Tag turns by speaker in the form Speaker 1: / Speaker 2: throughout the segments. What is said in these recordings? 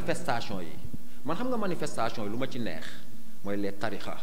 Speaker 1: manifestation yi man xam nga manifestation yi lu ma ci neex mooy les tarixa.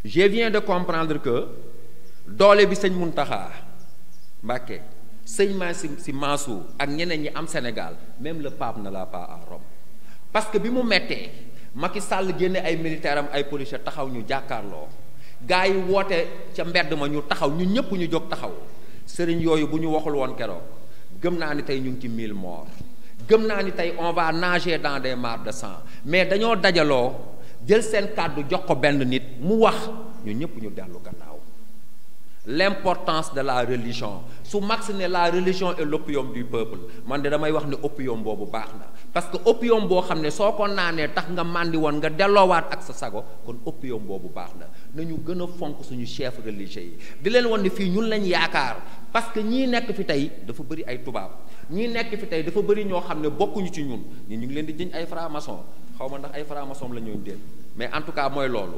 Speaker 1: Je viens de comprendre que doole bi sëñ Mountakha Mbacké sëñ si Mansour ak ñeneen ñi am Sénégal même le pape ne l'a pas à Rome parce que bi mu mettee Macky Sall génne ay militaires am ay policiers taxaw ñu jàkkaarloo gars yi woote ca mbedd ma ñu taxaw ñun ñëpp ñu jóg taxaw sëriñ yooyu bu ñu waxul woon keroog gëm naa ni tey ñu ngi ci 1000 morts gëm naa ni tey on va nager dans des mares de sang mais dañoo dajaloo jël seen kàddu jox ko benn nit mu wax ñun ñëpp ñu dellu gannaaw. L'importance de la religion su Marx ne la religion est l'opium du peuple man de damay wax ne opium boobu baax na parce que opium boo xam ne soo ko naanee tax nga màndi woon nga delloowaat ak sa sago kon opium boobu baax na nañu gën a fonk suñu chef religieux yi di leen wan ne fii ñun lañ yaakaar parce que ñii nekk fi tey dafa bëri ay tubaab ñii nekk fi tey dafa bëri ñoo xam ne bokkuñu ci ñun ñu ngi leen di jiñ ay franc-maçon xaw ma ndax ay franc-maçon la ñuy déet mais en tout cas mooy loolu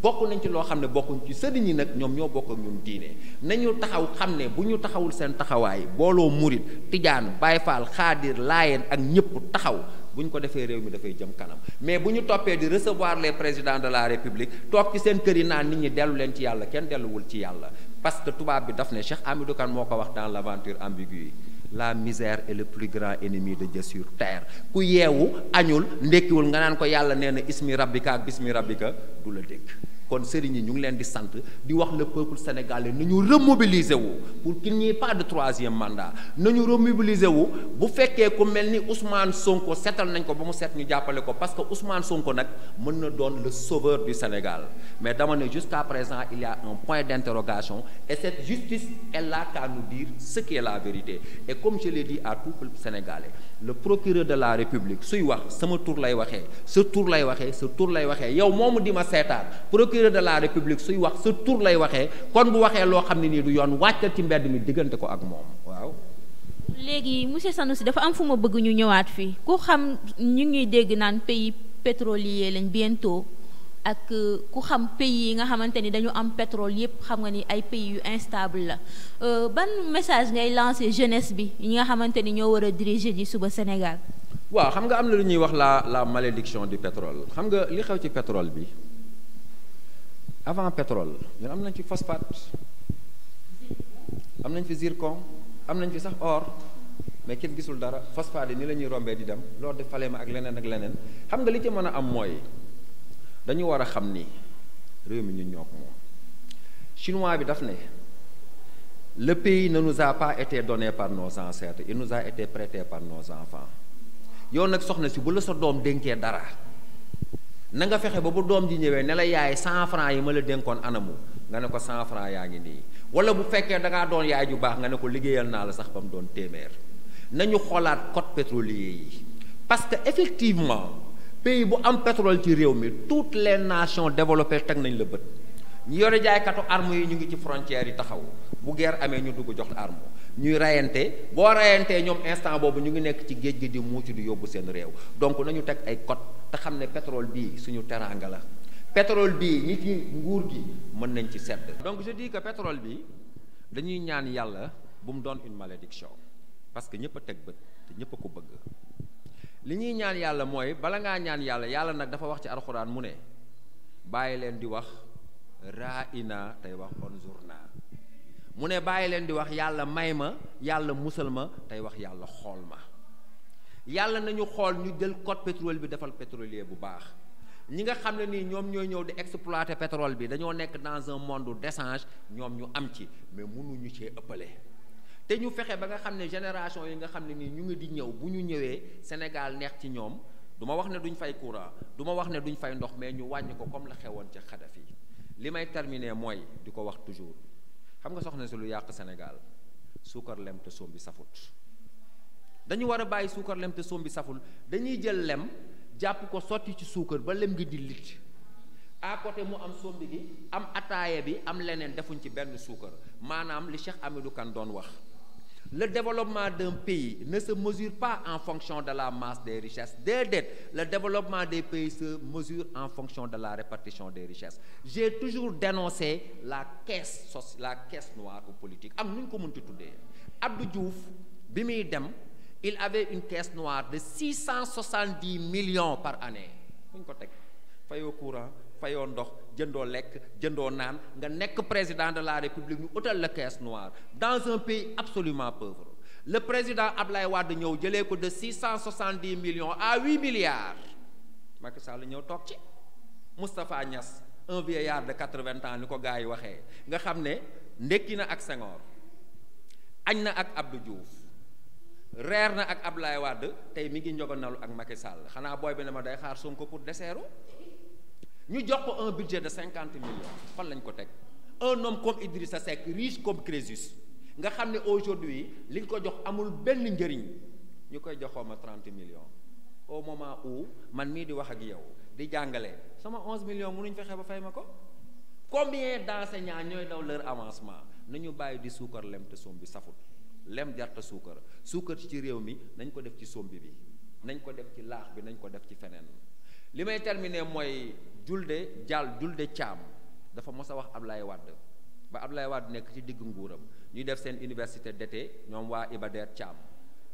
Speaker 1: bokk nañ ci loo xam ne bokkuñ ci sëriñ yi nag ñoom ñoo bokk ak ñun diine nañu taxaw xam ne bu ñu taxawul seen taxawaay booloo murit tijaan baay faal xaadir laayeen ak ñëpp taxaw bu ñu ko defee réew mi dafay jëm kanam mais bu ñu toppee di recevoir les présidents de la république toog ci seen kër yi naan nit ñi dellu leen ci yàlla kenn delluwul ci yàlla parce que tubaab bi daf ne Cheikh Hamidou Kane moo ko wax dans l'aventure ambiguë la misère est le plus grand ennemi de Dieu sur terre ku yeewu añul ndekkiwul nga naan ko yàlla nee na ismi rabbika ak bismi rabbika du la dégg kon sëriñ yi ñu ngi leen di sant di wax le peuple sénégalais nañu remobiliser wu pour qu'il n'y ait pas de troisième mandat nañu remobiliser wu bu fekkee ku mel ni Ousmane Sonko setal nañ ko ba mu set ñu jàppale ko parce que Ousmane Sonko nag mën na doon le sauveur du Sénégal mais dama ne jusqu'à présent il y a un point d'interrogation et cette justice est là qu'à nous dire ce qui est la vérité et comme je l'ai dit à tout le sénégalais le procureur de la République suy wax sama tur lay waxee sa tur lay waxee sa tur lay waxee yow moomu di ma seetaan procureur de la République suy wax sa tur lay waxee kon bu waxee loo xam ne nii du yoon wàccal ci mbedd mi diggante ko ak moom waaw.
Speaker 2: léegi monsieur Sanoussi dafa am fu ma bëgg ñu ñëwaat fii ku xam ñu ngi dégg naan pays pétrolier lañ bientôt ak ku xam pays yi nga xamante ni dañu am pétrole yépp xam nga ni ay pays yu instable la ban message ngay lancer jeunesse bi ñi nga xamante ni ñoo war a diriger ji suba Sénégal.
Speaker 1: waaw xam nga am na lu ñuy wax la malédiction du pétrole xam nga li xew ci pétrole bi avant pétrole ñun am nañ fi phosphate am nañ fi zircon am nañ fi sax or mais kenn gisul dara phosphate yi ni la ñuy rombee di dem loolu de fale ma ak leneen xam nga li ci mën a am mooy dañu war a xam ni réew mi ñun ñoo ko moom chinois bi daf ne le pays ne nous a pas été donné par nos ancêtres il nous a été prêté par nos enfants yow nag soxna si bu la sa doom dénkee dara na nga fexe ba bu doom ji ñëwee ne la yaay 100 francs yi ma la dénkoon anamu nga ne ko 100 francs yaa ngi nii wala bu fekkee da ngaa doon yaay ju baax nga ne ko liggéeyal naa la sax ba mu doon téeméer nañu xoolaat code pétrolier yi parce que effectivement pays bu am pétrole ci réew mi toutes les nations développées teg nañ la bët ñu yore jaaykatu armes yi ñu ngi ci frontières yi taxaw bu guerre amee ñu dugg jox arme ñuy rayante boo rayantee ñoom instant boobu ñu ngi nekk ci géej gi di muucu di yóbbu seen réew donc nañu teg ay code te xam ne pétrole bii suñu teraanga la pétrole bii ñi ci nguur gi mën nañ ci sedd donc je dis que pétrole bi dañuy ñaan yàlla bu mu doon une malédiction parce que ñëpp a teg bët te ñëpp a ko bëgg li ñuy ñaan yàlla mooy bala ngaa ñaan yàlla yàlla nag dafa wax ci alxuraan mu ne bàyyi leen di wax raina tey wax unzurna mu ne bàyyi leen di wax yàlla may ma yàlla musal ma tey wax yàlla xool ma yàlla nañu xool ñu jël code pétrole bi defal pétrolier bu baax ñi nga xam ne nii ñoom ñooy ñëw di exploiter pétrole bi dañoo nekk dans un monde d'échange ñoom ñu am ci mais mënuñu cee ëppale te ñu fexe ba nga xam ne génération yi nga xam ne nii ñu ngi di ñëw bu ñu ñëwee Sénégal neex ci ñoom du ma wax ne duñ fay courant du ma wax ne duñ fay ndox mais ñu wàññi ko comme la xewoon ca Kadhafi li may terminer mooy di ko wax toujours xam nga soxna si lu yàq Sénégal suukar lem te soom bi safut dañu war a bàyyi suukar lem te soom bi saful dañuy jël lem jàpp ko sotti ci suukar ba lem gi di lit à côté mu am sombi gi am ataaya bi am leneen defuñ ci benn suukar maanaam li Cheikh Hamidou Kane doon wax le développement d'un pays ne se mesure pas en fonction de la masse des richesses déedéet le développement des pays se mesure en fonction de la répartition des richesses j'ai toujours dénoncé la caisse noire ou politique am nu ñu ko mënti tuddee Abdou Diouf bi muy dem il avait une caisse noire de 670 millions par année fu ñu ko teg fayoo courant fayoo ndox jëndoo lekk jëndoo naan nga nekk président de la république ñu utal la caisse noire dans un pays absolument pauvre le président Ablaye Wade ñëw jëlee ko de 670 millions à 8 milliards Macky Sall ñëw toog ci Moustapha Niass un vieillard de 80 ans ni ko gars yi waxee nga xam ne ndekki na ak Senghor añ na ak Abdou Diouf reer na ak Ablaye Wade tey mi ngi njogonalu ak Macky Sall xanaa booy bi ne ma day xaar Sonko pour dessertu ñu jox ko un budget de 50 millions fan lañ ko teg un homme comme Idrissa Seck riche comme Crésus nga xam ne aujourd'hui liñ ko jox amul benn njëriñ ñu koy joxoo ma 30 millions au moment où man mii di wax ak yow di jàngale sama 11 millions mënuñ fexe ba fay ma ko combien d'enseignants ñooy daw leur avancement nañu bàyyi di suukar lem te sombi safut lem jarta suukar ci réew mi nañ ko def ci sombi bi nañ ko def ci laax bi nañ ko def ci feneen li may terminer mooy Julde Caam dafa mos a wax Ablaye Wade ba Ablaye Wade nekk ci digg nguuram ñuy def seen université d'été ñoom waa Iba Der Caam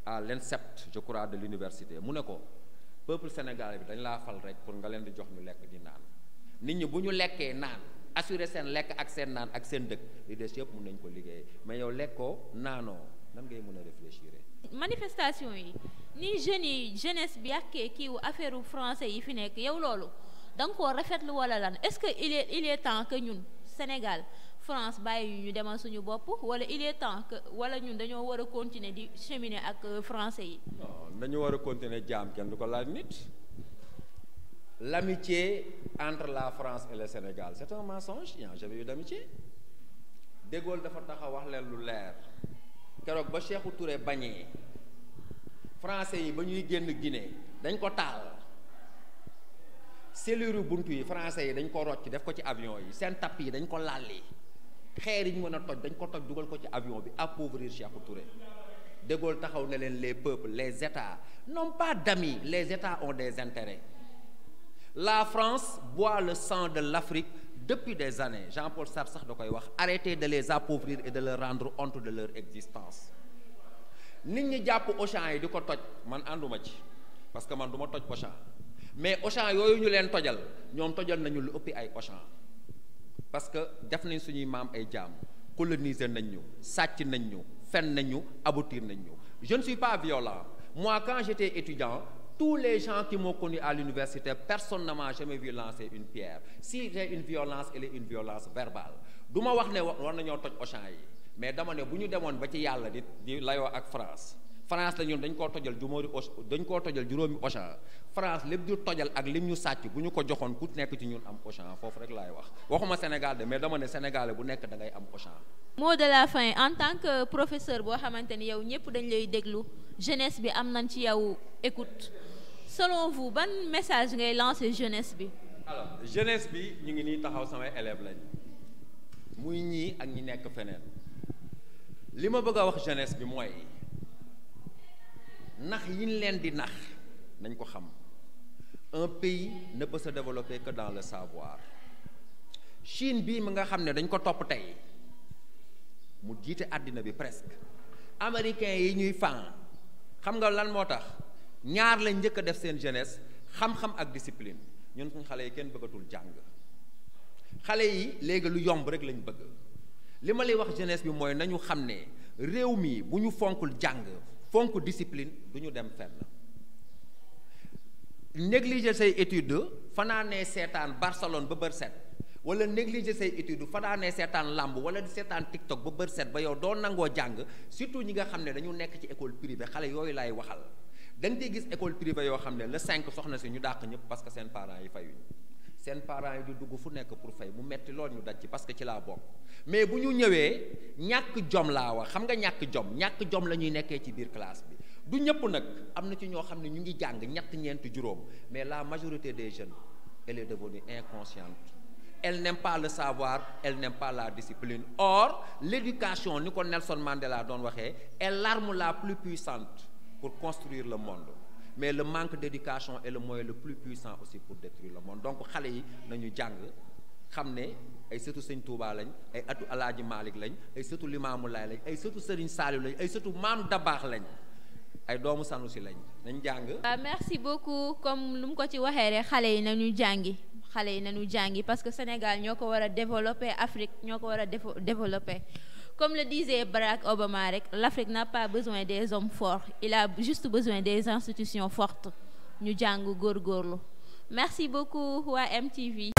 Speaker 1: à l'INSEP je crois de l'université mu ne ko peuple sénégalais bi dañ laa fal rek pour nga leen di jox ñu lekk di naan nit ñi bu ñu lekkee naan assurer seen lekk ak seen naan ak seen dëkk li des yëpp mun nañ ko liggéey mais yow lekkoo naanoo nan ngay mën a réfléchir.
Speaker 2: manifestation yi ni jeunes yi jeunesse bi yàkkee kiiwu affaire français yi fi nekk yow loolu da nga koo rafetlu wala lan est-ce que il est temps que ñun Sénégal France bàyyi ñu demal suñu bopp wala il est temps que wala ñun dañoo war a continuer di cheminer ak français yi.
Speaker 1: non dañu war a continuer jaam kenn du ko laaj nit. L'amitié entre la France et le Sénégal c'est un mensonge il n'y a jamais eu d'amitié. De Gaulle dafa taxaw wax leen lu leer keroog ba Sékou Touré bañee français yi ba ñuy génn Guinée dañ ko taal cellule buntu yi français yi dañ ko rocc def ko ci avion yi seen tapp yi dañ ko lalli xeer yi ñu mën a toj dañ ko toj dugal ko ci avion bi appauvrir Sékou Touré. De Gaulle taxaw ne leen les peuples les États n'ont pas d'amis les États ont des intérêts. La France boit le sang de l'Afrique depuis des années Jean-Paul Sartre sax da koy wax arrêtez de les appauvrir et de leur rendre honte de leur existence nit ñi jàpp Auchan yi di ko toj man ànduma ci parce que man du ma toj Auchan mais Auchan yooyu ñu leen tojal ñoom tojal nañu lu ëppi ay Auchan parce que def nañ suñuy maam ay jaam coloniser nañ ñu sàcc nañ ñu fen nañ ñu aboutir nañ ñu je ne suis pas violent moi quand j'étais étudiant tous les gens qui m'ont connu à l'université personne ne m'a jamais vu lancer une pierre si j'ai une violence elle est une violence verbale du ma wax ne war nañoo toj Auchan yi mais dama ne bu ñu demoon ba ci yàlla di layoo ak France la ñun dañ koo tojal juróomi Auchan France lépp di tojal ak lim ñu sàcc bu ñu ko joxoon ku nekk ci ñun am Auchan foofu rek laay wax waxuma Sénégal de mais dama ne Sénégalais bu nekk da ngay am Auchan.
Speaker 2: mot de la fin en tant que professeur boo xamante ni yow ñëpp dañ lay déglu jeunesse bi am nañ ci yow écoute selon vous ban message ngay lancer jeunesse bi.
Speaker 1: alors jeunesse bi ñu ngi nii taxaw samay élèves lañ muy ñii ak ñi nekk feneen li ma bëgg a wax jeunesse bi mooy nax yi ñu leen di nax nañ ko xam un pays ne peut se développer que dans le savoir Chine bii mi nga xam ne dañ ko topp tey mu jiite àddina bi presque américains yi ñuy fan xam nga lan moo tax ñaar lañ njëkk a def seen jeunesse xam-xam ak discipline ñun suñ xale yi kenn bëggatul jàng xale yi léegi lu yomb rek lañ bëgg li ma lay wax jeunesse bi mooy nañu xam ne réew mi bu ñu fonkul jàng fonk discipline du ñu dem fenn négliger say études fanaanee seetaan Barcelone ba bër set wala négliger say études fanaanee seetaan làmb wala di seetaan TikTok ba bër set ba yow doo nangoo jàng surtout ñi nga xam ne dañu nekk ci école privée xale yooyu laay waxal da nga gis école privée yoo xam ne le 5 soxna si ñu dàq ñëpp parce que seen parents yi fayuñ seen parents yi di dugg fu nekk pour fay mu metti lool ñu daj ci parce que ci laa bokk mais bu ñu ñëwee ñàkk jom laa wax xam nga ñàkk jom la ñuy nekkee ci biir classe bi du ñëpp nag am na ci ñoo xam ne ñu ngi jàng ñett ñeenti juróom mais la majorité des jeunes elle est devenue inconsciente elle n'aime pas le savoir elle n'aime pas la discipline or l'éducation ni ko Nelson Mandela doon waxee est l'arme la plus puissante pour construire le monde mais le manque d'éducation est le moyen le plus puissant aussi pour détruire le monde donc xale yi nañu jàng xam ne ay sëtu Sëñ Tuubaa lañ ay atu Alaaji Maalik lañ ay sëtu Limaamu Laay lañ ay sëtu Sëriñ Saaliw lañ ay sëtu Maam Dabaax lañ ay doomu Sanusi lañ nañ jàng.
Speaker 2: merci beaucoup comme lu mu ko ci waxee rek xale yi nañu jàngi parce que Sénégal ñoo ko war a développer, Afrique ñoo ko war a développer. Comme le disait Barack Obama rek, l'Afrique n'a pas besoin des hommes forts, il a juste besoin des institutions fortes. ñu jàng góorgóorlu. Merci beaucoup waa MTV.